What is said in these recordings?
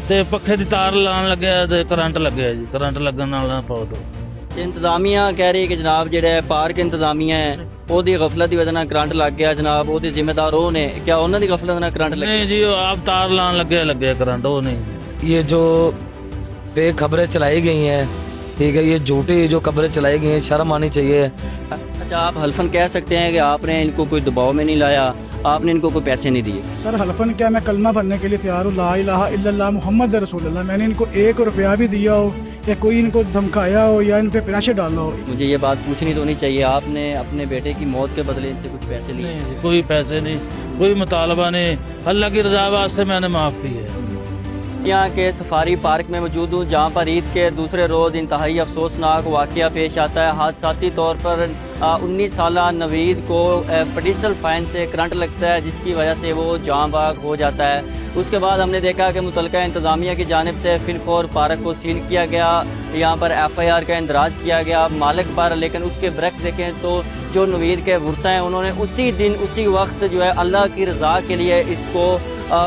ਤੇ ਪੱਖੇ ਦੀ ਤਾਰ ਲਾਉਣ ਲੱਗਿਆ ਤੇ ਕਰੰਟ ਲੱਗਿਆ ਜੀ। ਕਰੰਟ ਲੱਗਣ ਨਾਲ ਫੌਤ ਹੋ ਤੇ ਇੰਤਜ਼ਾਮੀਆ ਕਹਿ ਰਹੀ ਕਿ ਜਨਾਬ ਜਿਹੜਾ ਪਾਰਕ ਇੰਤਜ਼ਾਮੀਆ ਹੈ ਉਹਦੀ ਗਫਲਤ ਦੀ ਵਜ੍ਹਾ ਨਾਲ ਕਰੰਟ ਲੱਗ ਗਿਆ ਜਨਾਬ, ਉਹਦੇ ਜ਼ਿੰਮੇਦਾਰ ਉਹ ਨੇ। ਕਿਆ ਉਹਨਾਂ ਦੀ ਗਫਲਤ ਨਾਲ ਕਰੰਟ ਲੱਗਿਆ? ਨਹੀਂ ਜੀ, ਉਹ ਆਪ ਤਾਰ ਲਾਉਣ ਲੱਗਿਆ ਕਰੰਟ, ਉਹ ਨਹੀਂ। ये जो फेक खबरें चलाई गई हैं, ठीक है, ये झूठी जो खबरें चलाई गई हैं, शर्म आनी चाहिए। अच्छा, आप हल्फन कह सकते हैं कि आपने इनको कोई दबाव में नहीं लाया, आपने इनको कोई पैसे नहीं दिए? सर हल्फन क्या, मैं कलमा भरने के लिए तैयार हूँ, ला इलाहा इल्लल्लाह मुहम्मद रसूलुल्लाह। मैंने इनको 1 रुपया भी दिया हो या कोई इनको धमकाया हो या इन पे प्रेशर डाला हो? मुझे ये बात पूछनी तो नहीं चाहिए, आपने अपने बेटे की मौत के बदले इनसे कुछ पैसे लिए? नहीं, कोई पैसे नहीं, कोई मुतालबा नहीं। अल्लाह की रजा वास्ते मैंने माफ़ की है। यहाँ के सफारी पार्क में मौजूद हूँ, जहाँ पर ईद के दूसरे रोज़ इंतहाई अफसोसनाक वाक़या पेश आता है। हादसाती तौर पर 19 साल नवीद को पेडिस्टल फैन से करंट लगता है, जिसकी वजह से वो जाँ बाग हो जाता है। उसके बाद हमने देखा कि मुतलका इंतज़ामिया की जानिब से फिलखौर पार्क को सील किया गया, यहाँ पर FIR का इंदराज किया गया मालिक पर। लेकिन उसके बरक्स देखें तो जो नवीद के वर्सा हैं उन्होंने उसी दिन उसी वक्त जो है अल्लाह की रज़ा के लिए इसको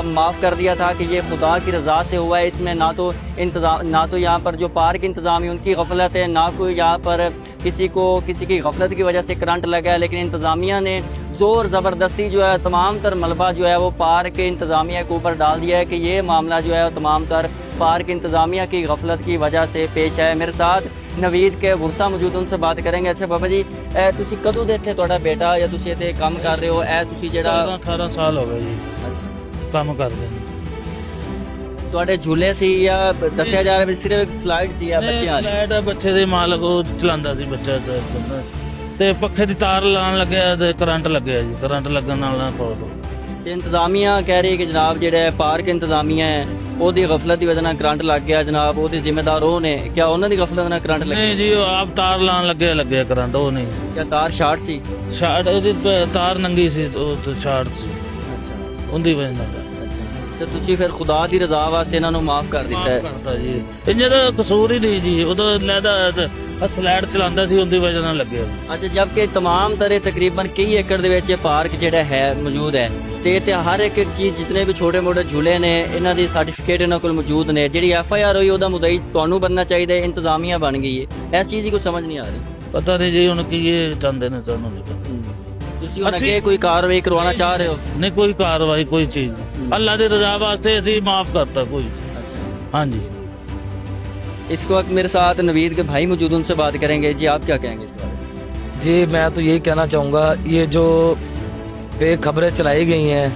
माफ़ कर दिया था कि ये खुदा की रज़ा से हुआ है। इसमें ना तो यहाँ पर जो पार्क इंतज़ामी उनकी गफलत है, ना कोई यहाँ पर किसी की गफलत की वजह से करंट लगा है। लेकिन इंतज़ामिया ने ज़ोर ज़बरदस्ती जो है तमाम तर मलबा जो है वो पार्क इंतज़ामिया के ऊपर डाल दिया है कि ये मामला जो है तमाम तर पार्क इंतज़ामिया की गफलत की वजह से पेश है। मेरे साथ नवीद के वर्सा मौजूद, उनसे बात करेंगे। अच्छा बाबा जी, तुसी कदों दे थे तुहाडा बेटा या तुसी इत्थे काम कर रहे हो? तुसी जेड़ा 18 साल हो गए जी काम करते हैं। ਤੁਹਾਡੇ ਝੂਲੇ ਸੀ ਜਾਂ ਦੱਸਿਆ ਜਾ ਰਿਹਾ ਵੀ ਸਿਰਫ ਇੱਕ ਸਲਾਈਡ ਸੀ ਜਾਂ ਬੱਚਿਆਂ ਵਾਲੀ? ਸਲਾਈਡ ਬੱਚੇ ਦੇ ਮਾਲਕ ਉਹ ਚਲਾਉਂਦਾ ਸੀ ਬੱਚਾ ਤੇ ਪੱਖੇ ਦੀ ਤਾਰ ਲਾਉਣ ਲੱਗਿਆ ਤੇ ਕਰੰਟ ਲੱਗਿਆ ਜੀ। ਕਰੰਟ ਲੱਗਣ ਨਾਲ ਫੌਤ ਹੋ ਤੇ ਇੰਤਜ਼ਾਮੀਆ ਕਹਿ ਰਹੀ ਕਿ ਜਨਾਬ ਜਿਹੜਾ ਪਾਰਕ ਇੰਤਜ਼ਾਮੀਆ ਹੈ ਉਹਦੀ ਗਫਲਤ ਦੀ ਵਜ੍ਹਾ ਨਾਲ ਕਰੰਟ ਲੱਗ ਗਿਆ ਜਨਾਬ, ਉਹਦੇ ਜ਼ਿੰਮੇਦਾਰ ਉਹ ਨੇ। ਕਿਆ ਉਹਨਾਂ ਦੀ ਗਫਲਤ ਨਾਲ ਕਰੰਟ ਲੱਗਿਆ? ਨਹੀਂ ਜੀ, ਉਹ ਆਪ ਤਾਰ ਲਾਉਣ ਲੱਗਿਆ ਕਰੰਟ, ਉਹ ਨਹੀਂ। ਕਿਆ ਤਾਰ ਸ਼ਾਰਟ ਸੀ? ਸ਼ਾਰਟ ਇਹਦੀ ਤਾਰ ਨੰਗੀ ਸੀ, ਉਹ ਸ਼ਾਰਟ ਸੀ, ਅੱਛਾ ਉਹਦੀ ਵਜ੍ਹਾ ਨਾਲ ਤੇ ਤੁਸੀਂ ਫਿਰ ਖੁਦਾ ਦੀ ਰਜ਼ਾ ਵਾਸਤੇ ਇਹਨਾਂ ਨੂੰ ਮਾਫ ਕਰ ਦਿੱਤਾ ਹੈ? ਕਰਤਾ ਜੀ, ਇਹਨਾਂ ਦਾ ਕਸੂਰ ਹੀ ਨਹੀਂ ਜੀ। ਉਦੋਂ ਲੈਦਾ ਸਲਾਈਡ ਚਲਾਉਂਦਾ ਸੀ, ਉਹਦੀ ਵਜ੍ਹਾ ਨਾਲ ਲੱਗਿਆ। ਅੱਛਾ, ਜਦਕਿ ਤਮਾਮ ਤਰੇ ਤਕਰੀਬਨ ਕਈ ਏਕੜ ਦੇ ਵਿੱਚ ਇਹ ਪਾਰਕ ਜਿਹੜਾ ਹੈ ਮੌਜੂਦ ਹੈ ਤੇ ਹਰ ਇੱਕ ਚੀਜ਼ ਜਿਤਨੇ ਵੀ ਛੋਟੇ ਮੋਟੇ ਝੂਲੇ ਨੇ ਇਹਨਾਂ ਦੀ ਸਰਟੀਫਿਕੇਟ ਇਹਨਾਂ ਕੋਲ ਮੌਜੂਦ ਨੇ। ਜਿਹੜੀ FIR ਹੋਈ ਉਹਦਾ ਮੁਦਈ ਤੁਹਾਨੂੰ ਬਣਨਾ ਚਾਹੀਦਾ, ਇੰਤਜ਼ਾਮੀਆ ਬਣ ਗਈ ਹੈ। ਇਸ ਚੀਜ਼ ਦੀ ਕੋਈ ਸਮਝ ਨਹੀਂ ਆ ਰਹੀ। ਪਤਾ ਨਹੀਂ ਜੀ ਹੁਣ ਕੀ ਇਹ ਚਾਹੁੰਦੇ ਨੇ, ਸਾਨੂੰ ਨਹੀਂ ਪਤਾ। ਤੁਸੀਂ ਹੁਣ ਅੱਗੇ ਕੋਈ ਕਾਰਵਾਈ ਕਰਵਾਉਣਾ ਚਾਹ ਰਹੇ ਹੋ? नहीं कोई कार्रवाई कोई चीज़ नहीं। अल्लाह की रजा वास्ते असी माफ़ करता कोई। हाँ जी, इस वक्त मेरे साथ नवीद के भाई मौजूद, उनसे बात करेंगे। जी आप क्या कहेंगे इस बारे में? जी मैं तो यही कहना चाहूँगा, ये जो फेक खबरें चलाई गई हैं,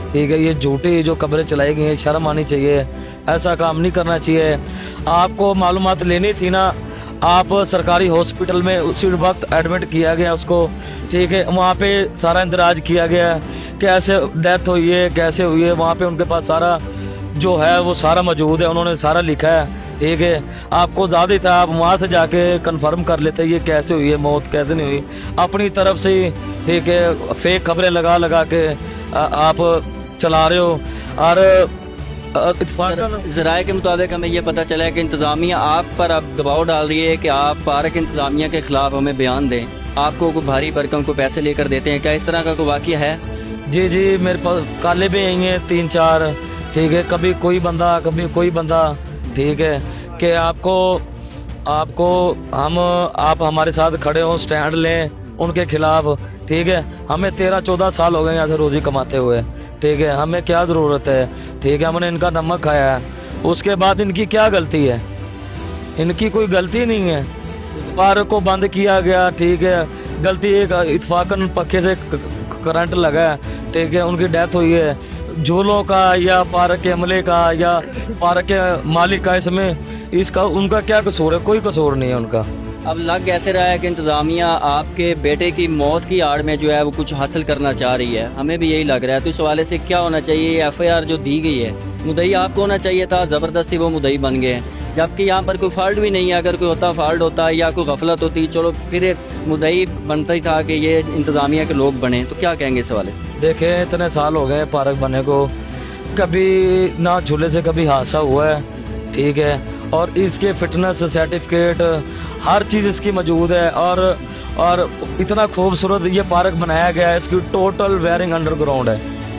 ठीक है, ये झूठी जो खबरें चलाई गई हैं, शर्म आनी चाहिए। ऐसा काम नहीं करना चाहिए। आपको मालूमात लेनी थी ना, आप सरकारी हॉस्पिटल में उसी वक्त एडमिट किया गया उसको, ठीक है, वहाँ पे सारा इंदराज किया गया, कैसे डेथ हुई है, कैसे हुई है, वहाँ पे उनके पास सारा जो है वो सारा मौजूद है, उन्होंने सारा लिखा है, ठीक है। आपको ज़्यादा ही था, आप वहाँ से जाके कंफर्म कर लेते ये कैसे हुई है मौत, कैसे नहीं हुई। अपनी तरफ से ही, ठीक है, फेक खबरें लगा के आप चला रहे हो। और ज़राए के मुताबिक हमें ये पता चला है कि इंतज़ामिया आप पर अब दबाव डाल रही है कि आप पार्क इंतज़ामिया के ख़िलाफ़ हमें बयान दें। आपको कोई भारी भरकम को पैसे लेकर देते हैं, क्या इस तरह का कोई वाक़या है? जी जी, मेरे पास काले भी आई हैं 3-4, ठीक है, कभी कोई बंदा कभी कोई बंदा, ठीक है, कि आपको आप हमारे साथ खड़े हों, स्टैंड लें उनके खिलाफ, ठीक है। हमें 13-14 साल हो गए यहाँ से रोज़ी कमाते हुए, ठीक है, हमें क्या ज़रूरत है, ठीक है, हमने इनका नमक खाया है। उसके बाद इनकी क्या गलती है? इनकी कोई गलती नहीं है। पार्क को बंद किया गया, ठीक है, गलती एक इत्फाकन पक्के से करंट लगा है, ठीक है, उनकी डेथ हुई है। झूलों का या पार्क के अमले का या पार्क के मालिक का इसमें इसका उनका क्या कसूर है? कोई कसूर नहीं है उनका। अब लग ऐसे रहा है कि इंतज़ामिया आपके बेटे की मौत की आड़ में जो है वो कुछ हासिल करना चाह रही है, हमें भी यही लग रहा है। तो इस हवाले से क्या होना चाहिए? FIR जो दी गई है, मुदई आपको होना चाहिए था, ज़बरदस्ती वो मुदई बन गए, जबकि यहाँ पर कोई फॉल्ट भी नहीं है। अगर कोई होता फॉल्ट होता या कोई गफलत होती, चलो फिर मुदई बनता ही था कि ये इंतज़ामिया के लोग बने। तो क्या कहेंगे इस हवाले से? देखें, इतने साल हो गए पार्क बने को, कभी ना झूले से कभी हादसा हुआ है, ठीक है, और इसके फिटनेस सर्टिफिकेट हर चीज़ इसकी मौजूद है। और इतना खूबसूरत ये पार्क बनाया गया है, इसकी टोटल वायरिंग अंडरग्राउंड है,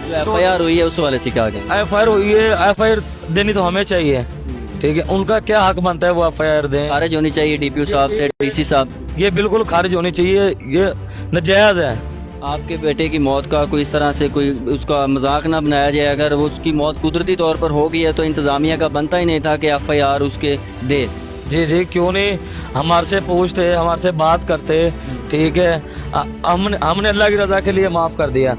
जो FIR हुई है उस वाले से क्या कहेंगे? FIR हुई है, FIR देनी तो हमें चाहिए, ठीक है। उनका क्या हक बनता है वो FIR दें? खारिज होनी चाहिए DPO साहब से, DC साहब। ये बिल्कुल खारिज होनी चाहिए, ये नाजायज़ है। आपके बेटे की मौत का कोई इस तरह से कोई उसका मजाक ना बनाया जाए। अगर वो उसकी मौत कुदरती तौर पर हो गई है तो इंतज़ामिया का बनता ही नहीं था कि FIR उसके दे। जी जी, क्यों नहीं, हमारे से पूछते, हमारे से बात करते, ठीक है। हमने अल्लाह की रज़ा के लिए माफ़ कर दिया।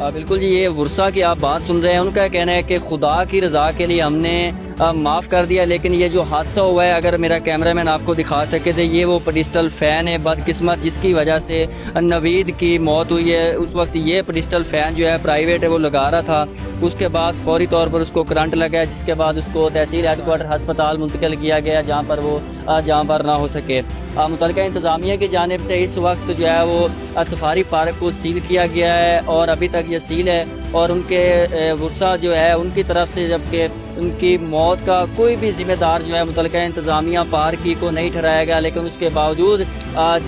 बिल्कुल जी, ये वर्षा की आप बात सुन रहे हैं, उनका कहना है कि खुदा की रज़ा के लिए हमने माफ़ कर दिया। लेकिन ये जो हादसा हुआ है, अगर मेरा कैमरामैन आपको दिखा सके तो ये वो पेडिस्टल फ़ैन है बदकिस्मत जिसकी वजह से नवीद की मौत हुई है। उस वक्त ये पेडिस्टल फ़ैन जो है प्राइवेट है वो लगा रहा था, उसके बाद फौरी तौर पर उसको करंट लगा, जिसके बाद उसको तहसील हेडक्वार्टर अस्पताल मुंतकिल किया गया जहाँ पर वो जहाँ पर ना हो सके। मुतल्लिका इंतज़ामिया की जानिब से इस वक्त जो है वो सफारी पार्क को सील किया गया है और अभी तक ये सील है। और उनके वर्षा जो है उनकी तरफ से, जबकि उनकी मौत का कोई भी ज़िम्मेदार जो है मुतल्लिका इंतज़ामिया पार्की को नहीं ठहराया गया। लेकिन उसके बावजूद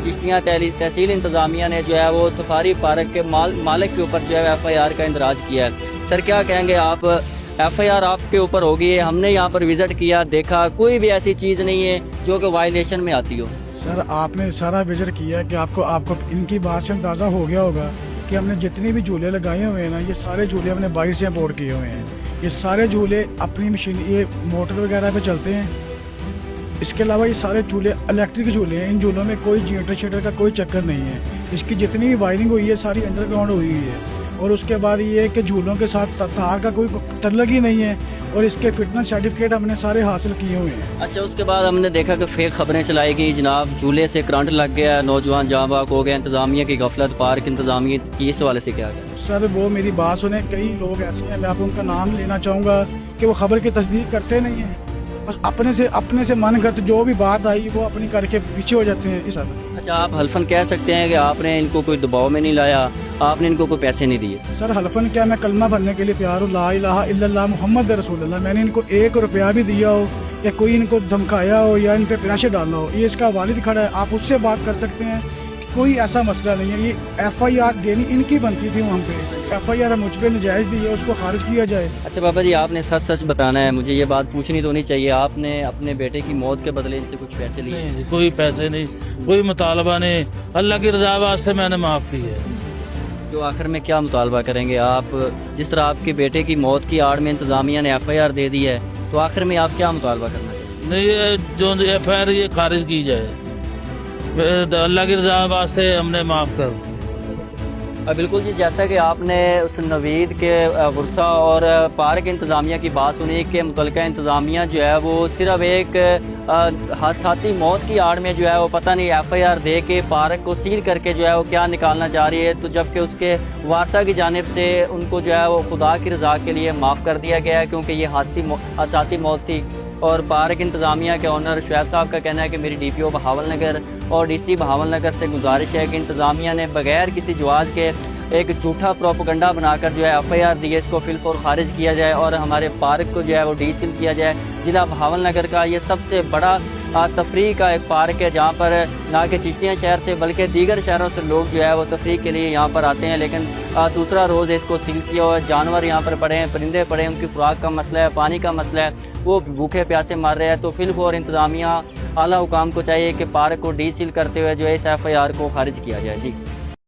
चिश्तियाँ तहसील इंतज़ामिया ने जो है वो सफारी पार्क के मालिक के ऊपर जो है FIR का इंदराज किया है। सर क्या कहेंगे आप? FIR आपके ऊपर होगी है, हमने यहाँ पर विज़िट किया, देखा कोई भी ऐसी चीज़ नहीं है जो कि वायलेशन में आती हो। सर आपने सारा विजिट किया कि आपको इनकी बात से अंदाज़ा हो गया होगा कि हमने जितने भी झूले लगाए हुए हैं ना, ये सारे झूले हमने बाहर से इंपोर्ट किए हुए हैं। ये सारे झूले अपनी मशीन, ये मोटर वगैरह पे चलते हैं। इसके अलावा ये सारे झूले इलेक्ट्रिक झूले हैं। इन झूलों में कोई जनरेटर शेटर का कोई चक्कर नहीं है। इसकी जितनी भी वायरिंग हुई है सारी अंडरग्राउंड हुई हुई है। और उसके बाद ये है कि झूलों के साथ तार का कोई तल्लक ही नहीं है। और इसके फिटनेस सर्टिफिकेट हमने सारे हासिल किए हुए हैं। अच्छा, उसके बाद हमने देखा कि फेक खबरें चलाई गई, जनाब झूले से करंट लग गया, नौजवान जाँ बाग हो गए, इंतज़ामिया की गफलत, पार्क इंतज़ामिया की, इस वाले से क्या है? सर वो मेरी बात सुने, कई लोग ऐसे हैं, मैं आपको उनका नाम लेना चाहूँगा कि वो खबर की तस्दीक करते नहीं हैं, बस अपने से मन करते जो भी बात आई वो अपनी करके पीछे हो जाते हैं। इस अच्छा, आप हल्फन कह सकते हैं कि आपने इनको कोई दबाव में नहीं लाया, आपने इनको कोई पैसे नहीं दिए? सर हल्फन क्या, मैं कलमा भरने के लिए तैयार हूँ, ला इलाहा इल्लल्लाह मुहम्मद रसूलुल्लाह। मैंने इनको 1 रुपया भी दिया हो या कोई इनको धमकाया हो या इन पे प्रेशर डालना हो, ये इसका वालिद खड़ा है, आप उससे बात कर सकते हैं। कोई ऐसा मसला नहीं है। ये FIR देनी इनकी बनती थी वहाँ पे, FIR मुझ पे नजायज़ दी है, उसको खारिज किया जाए। अच्छा बाबा जी, आपने सच सच बताना है, मुझे ये बात पूछनी तो नहीं चाहिए, आपने अपने बेटे की मौत के बदले इनसे कुछ पैसे लिए? नहीं, कोई पैसे नहीं, कोई मुतालबा नहीं, अल्लाह की रज़ा वास्ते मैंने माफ़ की है। तो आखिर में क्या मुतालबा करेंगे आप? जिस तरह आपके बेटे की मौत की आड़ में इंतज़ामिया ने FIR दे दी है, तो आखिर में आप क्या मुतालबा करना चाहिए? नहीं, ये जो FIR ये खारिज की जाए, अल्लाह की रज़ा वास्ते हमने माफ़ कर दी। बिल्कुल जी, जैसा कि आपने उस नवीद के वर्षा और पार्क इंतज़ामिया की बात सुनी कि मुतल्लिका इंतज़ामिया जो है वो सिर्फ एक हादसाती मौत की आड़ में जो है वो पता नहीं FIR दे के पार्क को सील करके जो है वो क्या निकालना चाह रही है। तो जबकि उसके वारसा की जानिब से उनको जो है वो खुदा की रज़ा के लिए माफ़ कर दिया गया है, क्योंकि ये हादसाती मौत थी। और पार्क इंतज़ामिया के ऑनर शुएब साहब का कहना है कि मेरी DPO बहावलनगर और DC बहावलनगर से गुजारिश है कि इंतज़ामिया ने बगैर किसी जवाज़ के एक झूठा प्रोपेगेंडा बनाकर जो है FIR दी है, इसको फिलफौर खारिज किया जाए और हमारे पार्क को जो है वो डीसील किया जाए। ज़िला बहावलनगर का ये सबसे बड़ा तफरीह का एक पार्क है, जहाँ पर ना कि चिश्तियाँ शहर से बल्कि दीगर शहरों से लोग जो है वो तफरीह के लिए यहाँ पर आते हैं। लेकिन दूसरा रोज़ इसको सील किया हुआ है। जानवर यहाँ पर पड़े हैं, परिंदे पड़े हैं, उनकी खुराक का मसला है, पानी का मसला है, वो भूखे प्यासे मर रहे हैं। तो फिलफौर इंतज़ामिया आला हुकाम को चाहिए कि पार्क को डीसील करते हुए जो है इस FIR को खारिज किया जाए। जी।